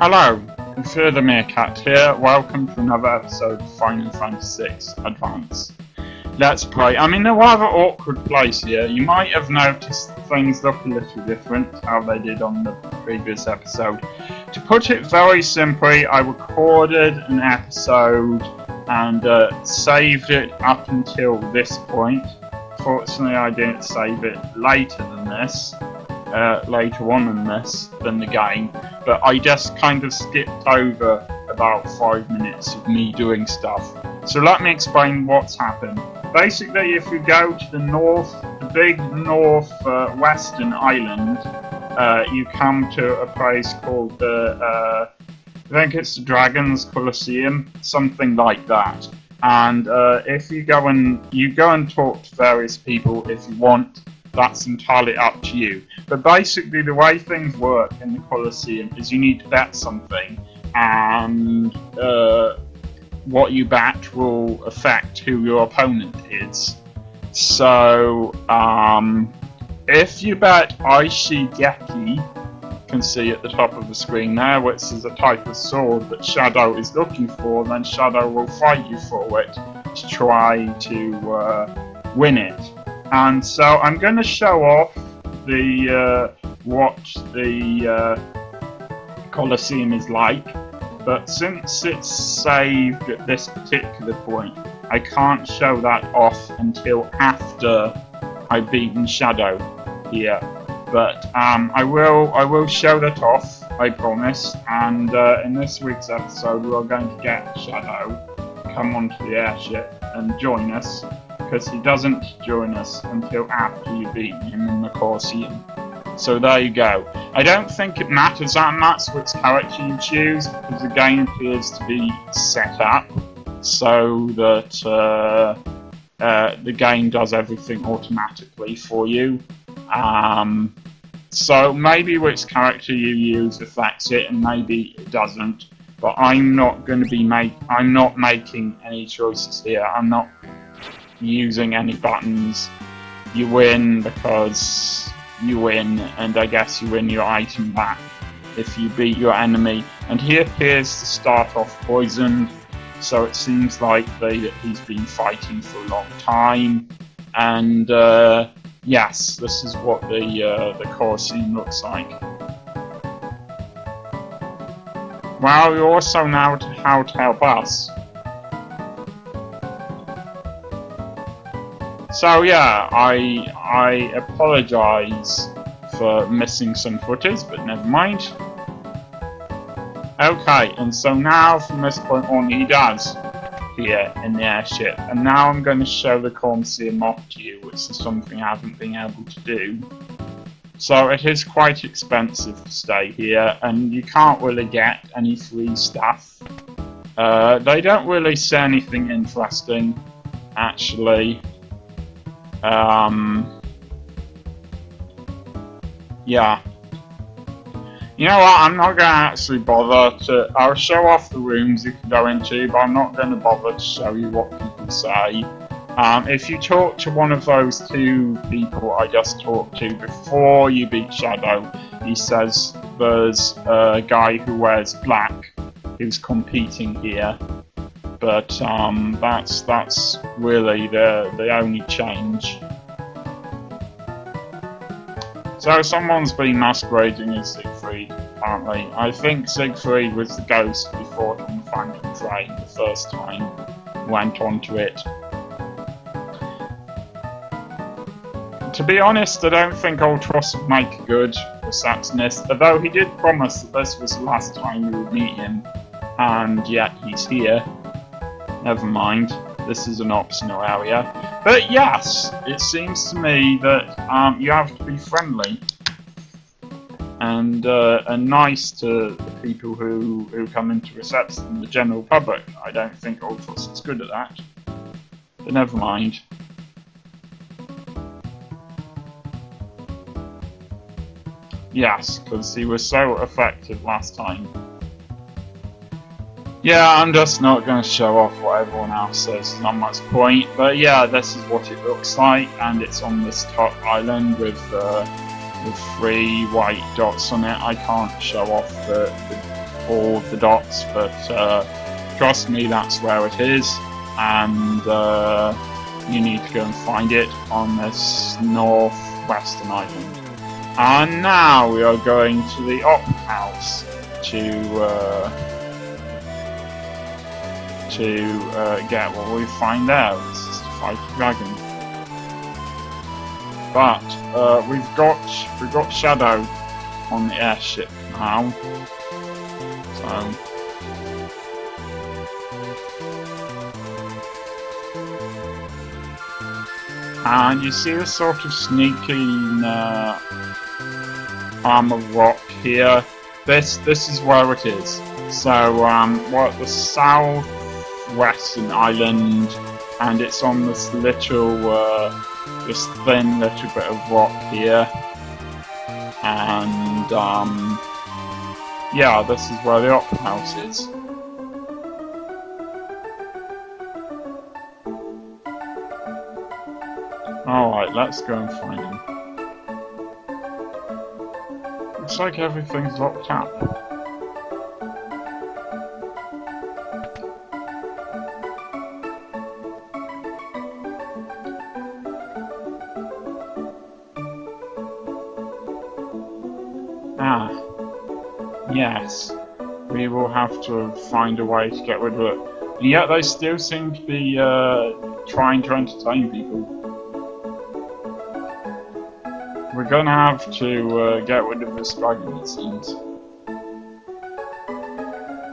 Hello, Further Meerkat here. Welcome to another episode of Final Fantasy VI Advance. Let's play. I'm in a rather awkward place here. You might have noticed things look a little different, how they did on the previous episode. To put it very simply, I recorded an episode and saved it up until this point. Fortunately, I didn't save it later than this. Later on than the game, but I just kind of skipped over about 5 minutes of me doing stuff. So let me explain what's happened. Basically, if you go to the north, the big western island, you come to a place called I think it's the Dragon's Colosseum, something like that. And if you go and talk to various people if you want. That's entirely up to you. But basically the way things work in the Colosseum is you need to bet something, and what you bet will affect who your opponent is. So if you bet Aishigeki, you can see at the top of the screen there, which is a type of sword that Shadow is looking for, then Shadow will fight you for it to try to win it. And so I'm going to show off what the Colosseum is like, but since it's saved at this particular point, I can't show that off until after I've beaten Shadow here. But I will show that off, I promise. And in this week's episode, we're going to get Shadow to come onto the airship and join us, because he doesn't join us until after you've beaten him in the Colosseum. So there you go. I don't think it matters that much which character you choose, because the game appears to be set up so that the game does everything automatically for you. So maybe which character you use affects it, and maybe it doesn't. But I'm not going to be I'm not making any choices here. I'm not using any buttons. You win because you win, and I guess you win your item back if you beat your enemy. And he appears to start off poisoned, so it seems likely that he's been fighting for a long time. And yes, this is what the Colosseum looks like. Well, you also know how to help us. So yeah, I apologise for missing some footage, but never mind. Okay, and so now from this point on he does here in the airship. And now I'm going to show the Colosseum off to you, which is something I haven't been able to do. So it is quite expensive to stay here, and you can't really get any free stuff. They don't really say anything interesting, actually. Yeah. You know what, I'm not going to actually bother to... I'll show off the rooms you can go into, but I'm not going to bother to show you what people say. If you talk to one of those two people I just talked to before you beat Shadow, he says there's a guy who wears black who's competing here. But that's really the only change. So someone's been masquerading as Siegfried, apparently. I think Siegfried was the ghost we fought on the Phantom Train the first time we went onto it. To be honest, I don't think Ultros would make a good receptionist, although he did promise that this was the last time we would meet him, and yet he's here. Never mind, this is an optional area. But yes, it seems to me that you have to be friendly and nice to the people who come into reception, the general public. I don't think Ultros is good at that, but never mind. Yes, because he was so effective last time. Yeah, I'm just not going to show off what everyone else says, there's not much point. But yeah, this is what it looks like, and it's on this top island with 3 white dots on it. I can't show off the all the dots, but trust me, that's where it is, and you need to go and find it on this northwestern island. And now we are going to the Opera House to get what we find there. This is to fight the dragon. But we've got Shadow on the airship now. So and you see the sort of sneaking armor rock here. This is where it is. So we're at the southwestern island, and it's on this little, this thin little bit of rock here. And yeah, this is where the Opera House is. Alright, let's go and find him. Looks like everything's locked up. Ah, yes. We will have to find a way to get rid of it. And yet they still seem to be trying to entertain people. We're gonna have to get rid of this dragon, it seems.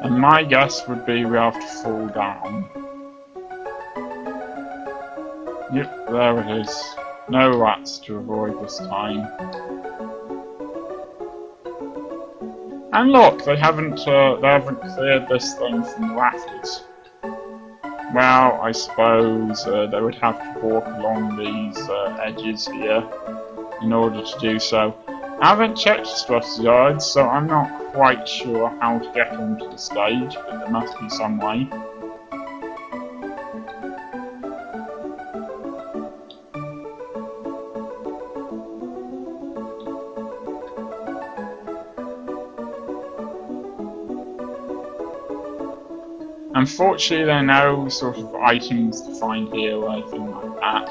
And my guess would be we have to fall down. Yep, there it is. No rats to avoid this time. And look, they haven't cleared this thing from the rafters. Well, I suppose they would have to walk along these edges here in order to do so. I haven't checked the strategy guides, so I'm not quite sure how to get onto the stage, but there must be some way. Unfortunately, there are no sort of items to find here or anything like that,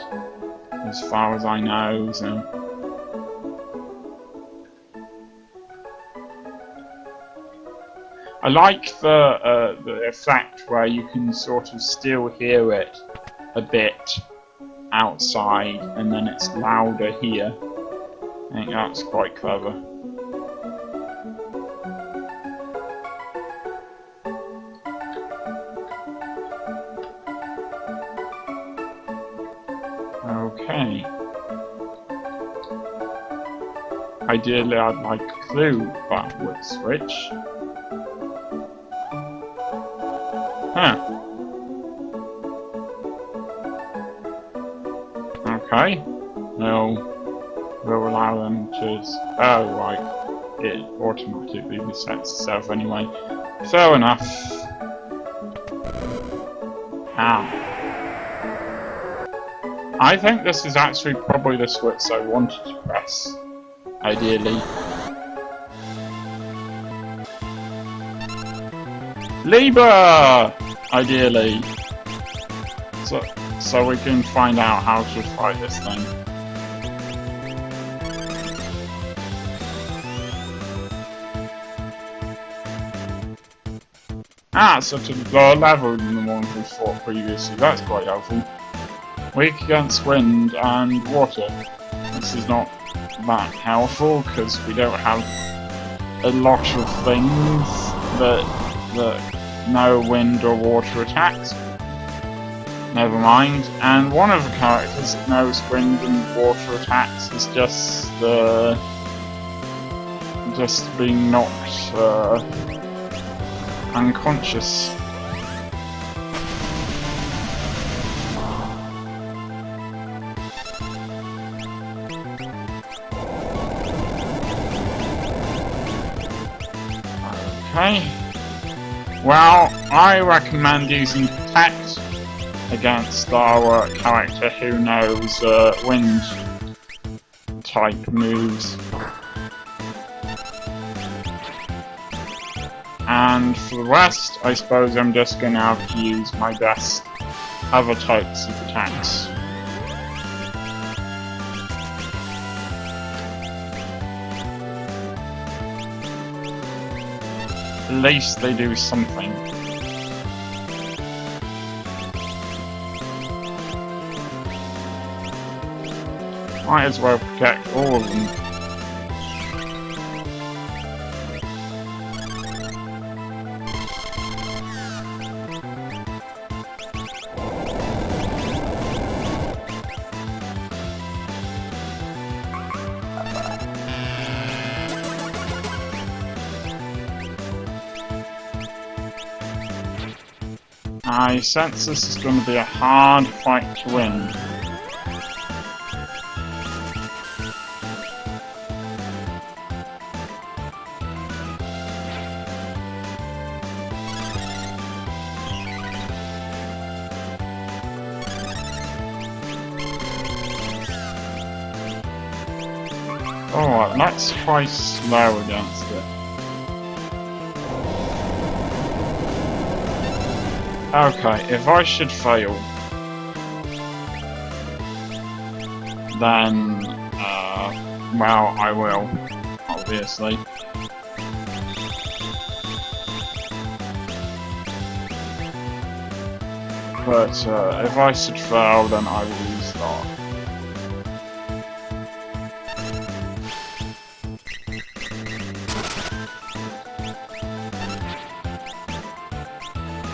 as far as I know, so... I like the effect where you can sort of still hear it a bit outside, and then it's louder here. I think that's quite clever. Okay. Ideally, I'd like a clue about which switch. Huh. Okay. We'll allow them to... Oh, right. It automatically resets itself anyway. Fair enough. How? I think this is actually probably the switch I wanted to press, ideally. Liber! Ideally. So we can find out how to fight this thing. Ah, it's such a lower level than the ones we fought previously. That's quite helpful. Weak against wind and water. This is not that helpful because we don't have a lot of things that no wind or water attacks. Never mind. And one of the characters that knows wind and water attacks is just being knocked unconscious. Okay. Well, I recommend using Protect against our character who knows wind type moves. And for the rest, I suppose I'm just going to have to use my best other types of attacks. At least they do something. Might as well protect all of them. I sense this is going to be a hard fight to win. Alright, let's try slow against it. Okay, if I should fail, then, well, I will, obviously. But, if I should fail, then I will restart.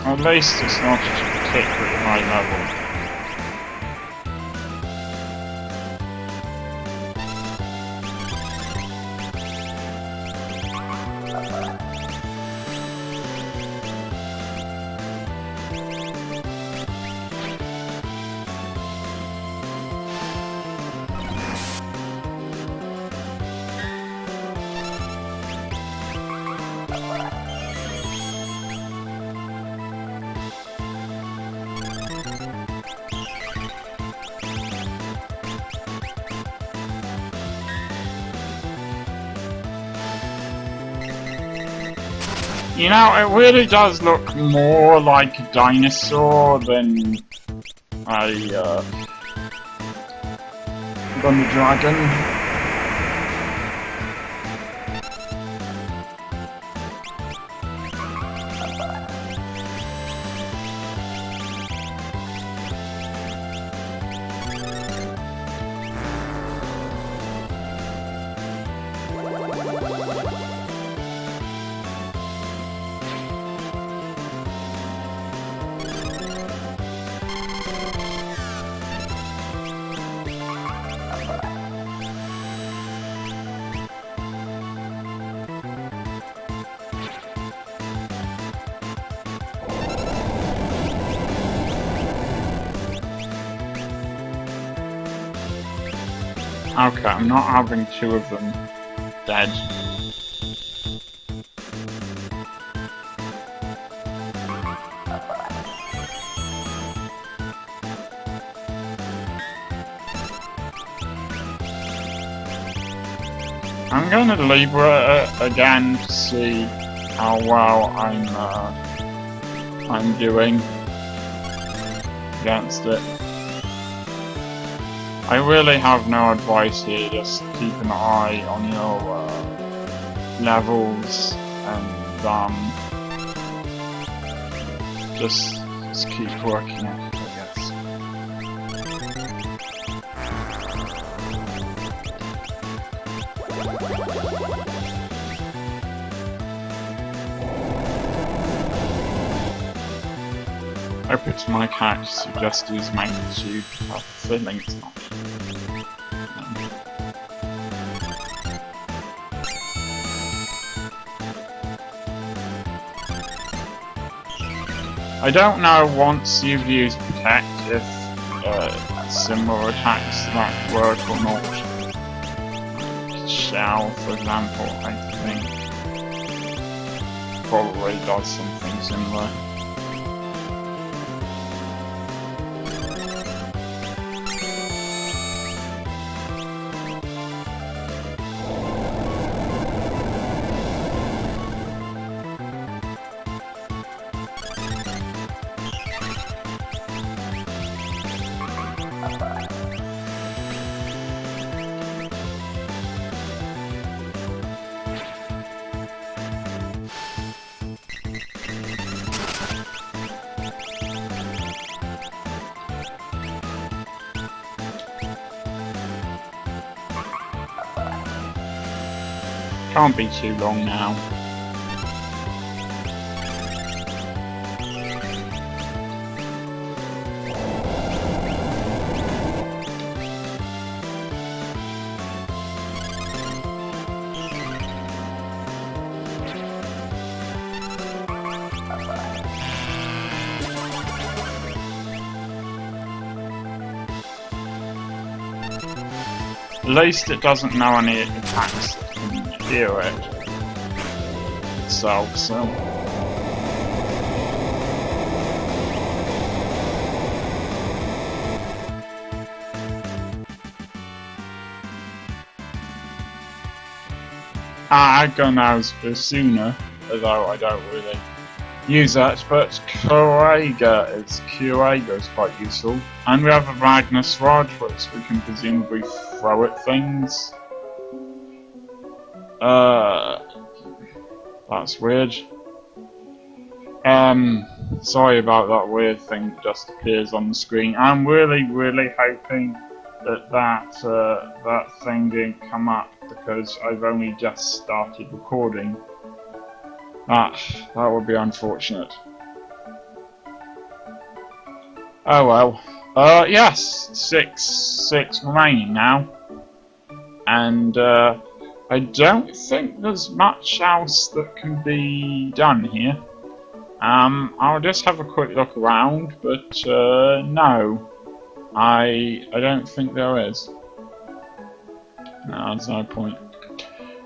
At least it's not a particularly high level. You know, it really does look more like a dinosaur than a dragon. Okay, I'm not having two of them dead. I'm going to Libra again to see how well I'm doing against it. I really have no advice here, just keep an eye on your levels and just keep working at it, I guess. I hope it's my character who just use magnitude. I have a feeling it's not. I don't know once you've used Protect if similar attacks that work or not. Shell, for example, I think probably does something similar. Can't be too long now. At least it doesn't know any attacks that can hear it itself, so... I'd go now for sooner, although I don't really use that, but QA is quite useful. And we have a Magnus Rod, which we can presumably throw at things. That's weird. Sorry about that weird thing that just appears on the screen. I'm really hoping that that thing didn't come up because I've only just started recording. That would be unfortunate. Oh well. Yes, six remaining now, and I don't think there's much else that can be done here. I'll just have a quick look around, but no, I don't think there is. No, there's no point.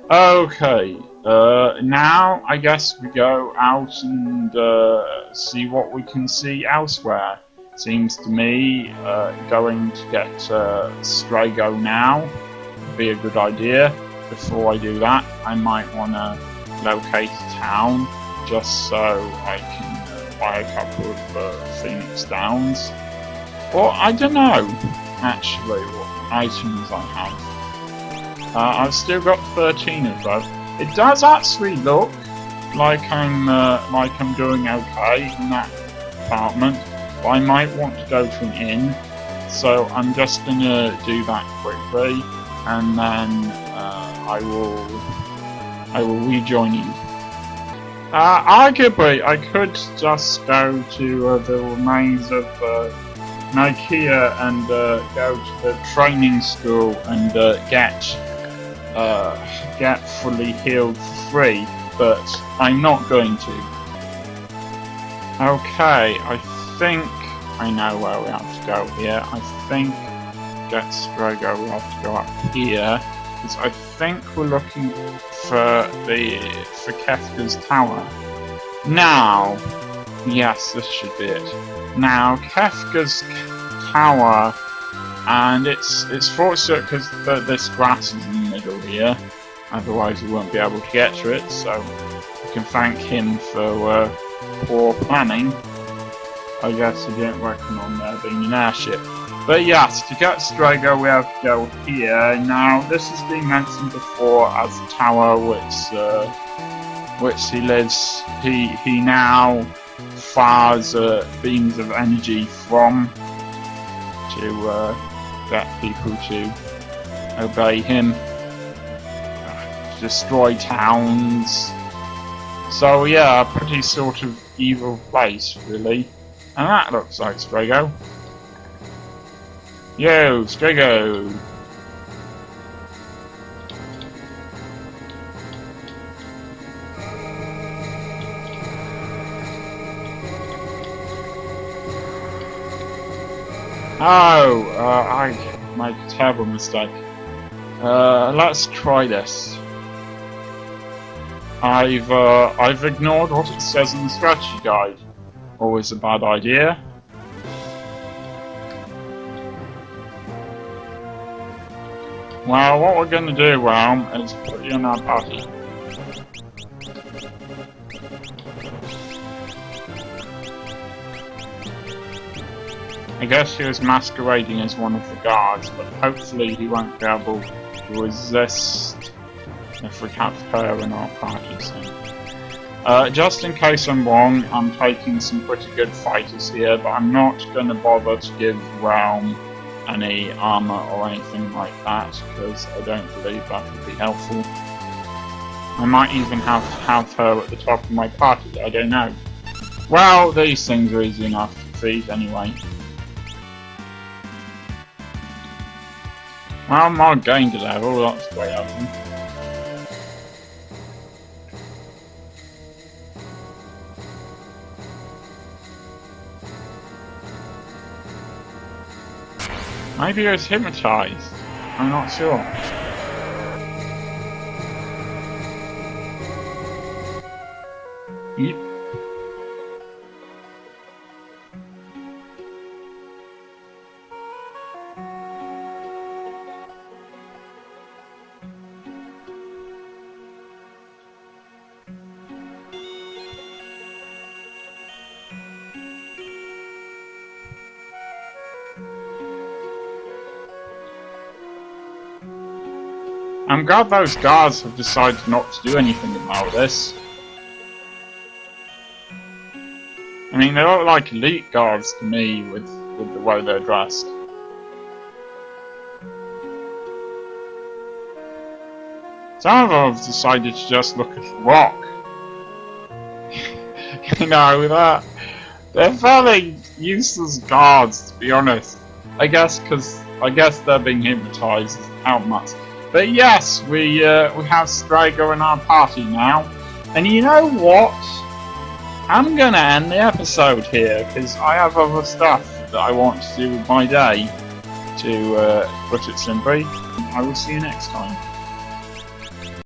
Okay. Now I guess we go out and see what we can see elsewhere. Seems to me going to get Strago now would be a good idea. Before I do that, I might want to locate a town just so I can buy a couple of Phoenix Downs. Or I don't know actually what items I have. I've still got 13 of those. It does actually look like I'm doing okay in that department, but I might want to go to an inn, so I'm just gonna do that quickly, and then I will rejoin you. Arguably, I could just go to the remains of Nokia and go to the training school and get fully healed for free, but I'm not going to. Okay, I think I know where we have to go here. I think get Strago, we have to go up here, because I think we're looking for Kefka's tower. Now, yes, this should be it. Now, Kefka's tower, and it's fortunate because this grass is in the middle here, otherwise we won't be able to get to it, so we can thank him for poor planning. I guess he didn't reckon on there being an airship. But yes, to get Strago we have to go here. Now, this has been mentioned before as a tower which he lives. He now fires beams of energy from to get people to obey him, to destroy towns. So yeah, a pretty sort of evil place, really. And that looks like Strago. Yo, Strago! Oh, I made a terrible mistake. Let's try this. I've ignored what it says in the strategy guide. Always a bad idea. Well, what we're gonna do, Realm, is put you in our party. I guess he was masquerading as one of the guards, but hopefully he won't be able to resist if we have her in our party soon. Just in case I'm wrong, I'm taking some pretty good fighters here, but I'm not going to bother to give Realm any armor or anything like that, because I don't believe that would be helpful. I might even have her at the top of my party, I don't know. Well, these things are easy enough to defeat anyway. Well, more gained a level, that's great of them. Maybe he was hypnotized. I'm not sure. Yep. I'm glad those guards have decided not to do anything about this. I mean, they look like elite guards to me with the way they're dressed. Some of them have decided to just look at the rock. You know, they're fairly useless guards, to be honest. I guess they're being hypnotized out much. But yes, we have Striker in our party now. And you know what? I'm gonna end the episode here because I have other stuff that I want to do with my day. To put it simply, I will see you next time.